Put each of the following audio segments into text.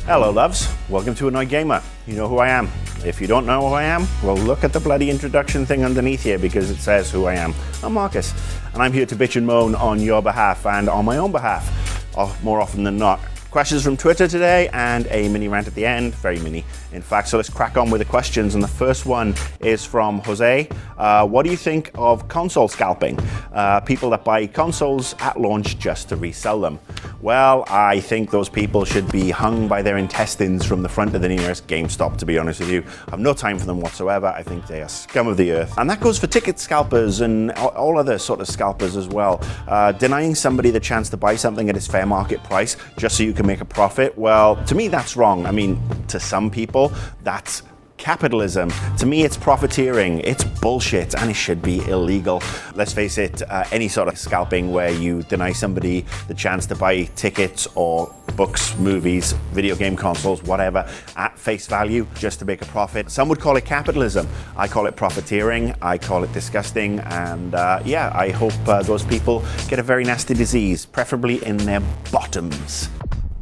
Hello loves, welcome to Annoyed Gamer. You know who I am. If you don't know who I am, well look at the bloody introduction thing underneath here because it says who I am. I'm Marcus, and I'm here to bitch and moan on your behalf and on my own behalf, more often than not. Questions from Twitter today and a mini rant at the end, very mini in fact, so let's crack on with the questions. And the first one is from Jose. What do you think of console scalping? People that buy consoles at launch just to resell them. Well, I think those people should be hung by their intestines from the front of the nearest GameStop, to be honest with you. I have no time for them whatsoever. I think they are scum of the earth. And that goes for ticket scalpers and all other sort of scalpers as well. Denying somebody the chance to buy something at its fair market price just so you can make a profit, well, to me that's wrong. I mean, to some people, that's capitalism. To me, it's profiteering, it's bullshit, and it should be illegal. Let's face it, any sort of scalping where you deny somebody the chance to buy tickets or books, movies, video game consoles, whatever, at face value just to make a profit. Some would call it capitalism. I call it profiteering. I call it disgusting. And yeah, I hope those people get a very nasty disease, preferably in their bottoms.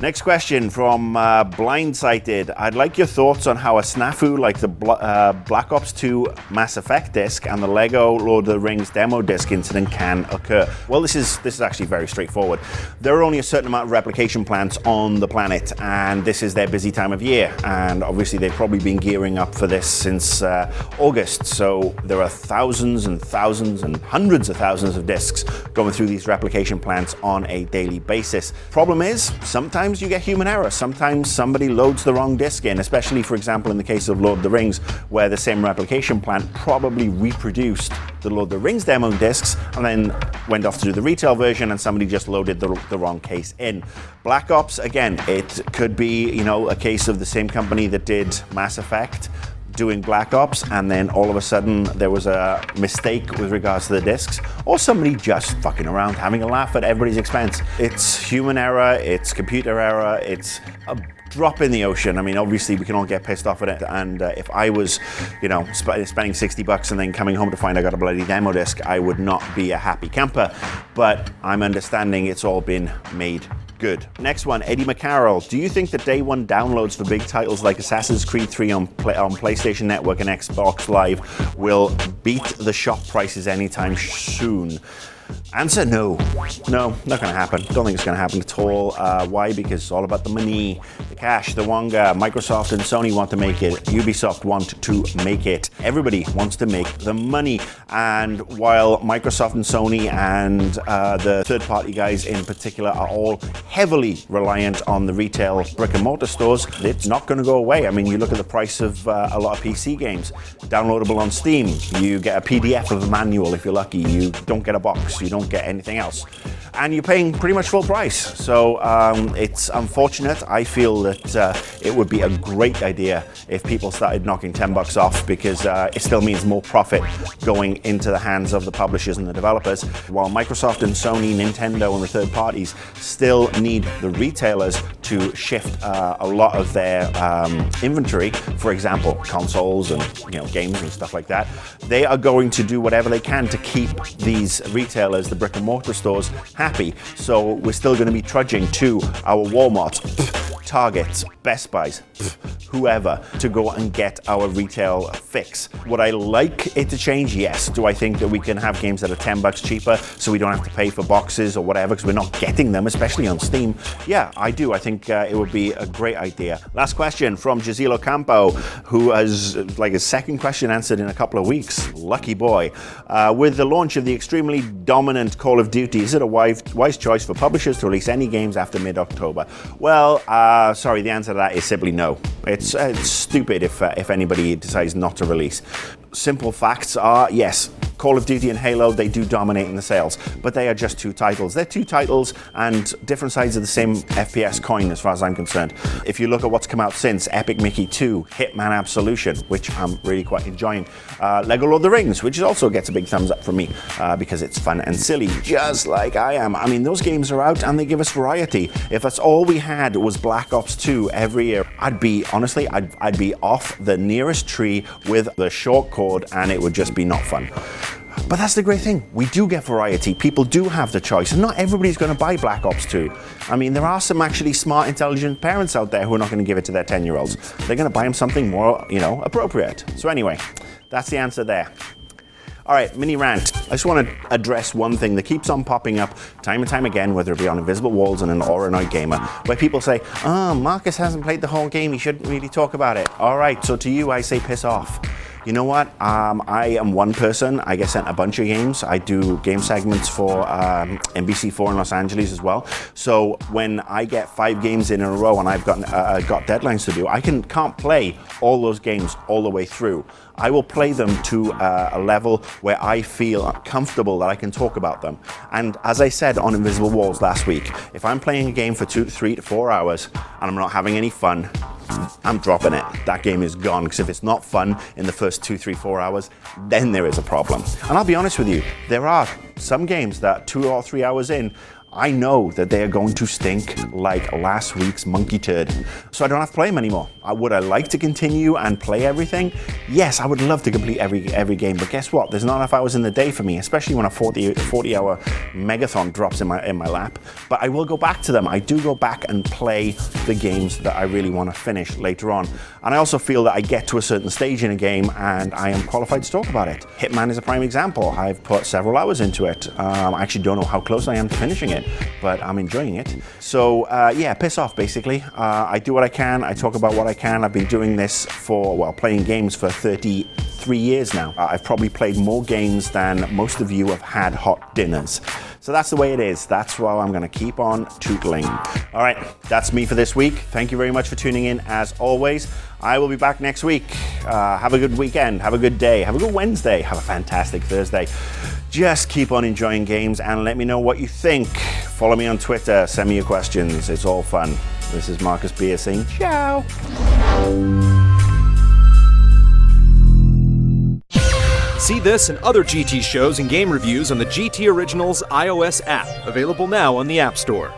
Next question from Blindsighted. I'd like your thoughts on how a snafu like the Black Ops 2 Mass Effect disc and the Lego Lord of the Rings demo disc incident can occur. Well, this is actually very straightforward. There are only a certain amount of replication plants on the planet, and this is their busy time of year. And obviously, they've probably been gearing up for this since August. So there are thousands and thousands and hundreds of thousands of discs going through these replication plants on a daily basis. Problem is, sometimes you get human error. Sometimes somebody loads the wrong disc in, especially, for example, in the case of Lord of the Rings, where the same replication plant probably reproduced the Lord of the Rings demo discs and then went off to do the retail version, and somebody just loaded the wrong case in. Black Ops, again, it could be, you know, a case of the same company that did Mass Effect doing Black Ops, and then all of a sudden there was a mistake with regards to the discs, or somebody just fucking around having a laugh at everybody's expense. It's human error, it's computer error, it's a drop in the ocean. I mean, obviously we can all get pissed off at it, and if I was, you know, spending $60 and then coming home to find I got a bloody demo disc, I would not be a happy camper, but I'm understanding it's all been made good. Next one, Eddie McCarroll. Do you think that day one downloads for big titles like Assassin's Creed 3 on PlayStation Network and Xbox Live will beat the shop prices anytime soon? Answer, no. No, not going to happen. Don't think it's going to happen at all. Why? Because it's all about the money, the cash, the wonga. Microsoft and Sony want to make it. Ubisoft want to make it. Everybody wants to make the money. And while Microsoft and Sony and the third-party guys in particular are all heavily reliant on the retail brick-and-mortar stores, it's not going to go away. I mean, you look at the price of a lot of PC games. Downloadable on Steam. You get a PDF of a manual if you're lucky. You don't get a box. You don't get anything else, and you're paying pretty much full price. So it's unfortunate. I feel that it would be a great idea if people started knocking $10 off, because it still means more profit going into the hands of the publishers and the developers, while Microsoft and Sony, Nintendo and the third parties still need the retailers to shift a lot of their inventory, for example consoles and, you know, games and stuff like that. They are going to do whatever they can to keep these retailers, the brick and mortar stores, happy. So we're still going to be trudging to our Walmarts, Targets, Best Buys, whoever, to go and get our retail fix. Would I like it to change? Yes. Do I think that we can have games that are $10 cheaper so we don't have to pay for boxes or whatever because we're not getting them, especially on Steam? Yeah, I do. I think it would be a great idea. Last question from Gisilo Campo, who has like his second question answered in a couple of weeks. Lucky boy. With the launch of the extremely dominant Call of Duty, is it a wise choice for publishers to release any games after mid-October? Well, sorry, the answer to that is simply no. It's stupid if anybody decides not to release. Simple facts are, yes, Call of Duty and Halo, they do dominate in the sales, but they are just two titles. They're two titles and different sides of the same FPS coin as far as I'm concerned. If you look at what's come out since, Epic Mickey 2, Hitman Absolution, which I'm really quite enjoying, Lego Lord of the Rings, which also gets a big thumbs up from me because it's fun and silly, just like I am. I mean, those games are out and they give us variety. If that's all we had was Black Ops 2 every year, I'd be off the nearest tree with the short cord and it would just be not fun. But that's the great thing. We do get variety. People do have the choice, and not everybody's going to buy Black Ops 2. I mean, there are some actually smart, intelligent parents out there who are not going to give it to their 10-year-olds. They're going to buy them something more, appropriate. So anyway, that's the answer there. All right, mini rant. I just want to address one thing that keeps on popping up time and time again, whether it be on Invisible Walls or Annoyed Gamer, where people say, Marcus hasn't played the whole game, he shouldn't really talk about it. All right, so to you, I say piss off. You know what? I am one person. I get sent a bunch of games. I do game segments for NBC4 in Los Angeles as well. So when I get 5 games in a row and I've got deadlines to do, I can't play all those games all the way through. I will play them to a level where I feel comfortable that I can talk about them. And as I said on Invisible Walls last week, if I'm playing a game for 2, 3 to 4 hours and I'm not having any fun, I'm dropping it. That game is gone, because if it's not fun in the first 2, 3, 4 hours, then there is a problem. And I'll be honest with you, there are some games that 2 or 3 hours in, I know that they are going to stink like last week's monkey turd. So I don't have to play them anymore. Would I like to continue and play everything? Yes, I would love to complete every game, but guess what? There's not enough hours in the day for me, especially when a 40-hour megathon drops in my lap. But I will go back to them. I do go back and play the games that I really want to finish later on. And I also feel that I get to a certain stage in a game and I am qualified to talk about it. Hitman is a prime example. I've put several hours into it. I actually don't know how close I am to finishing it, but I'm enjoying it. So yeah, piss off basically. I do what I can. I talk about what I can. I've been doing this playing games for 33 years now. I've probably played more games than most of you have had hot dinners. So that's the way it is. That's why I'm going to keep on tootling. All right, that's me for this week. Thank you very much for tuning in as always. I will be back next week. Have a good weekend. Have a good day. Have a good Wednesday. Have a fantastic Thursday. Just keep on enjoying games and let me know what you think. Follow me on Twitter. Send me your questions. It's all fun. This is Marcus Beer saying ciao. See this and other GT shows and game reviews on the GT Originals iOS app, available now on the App Store.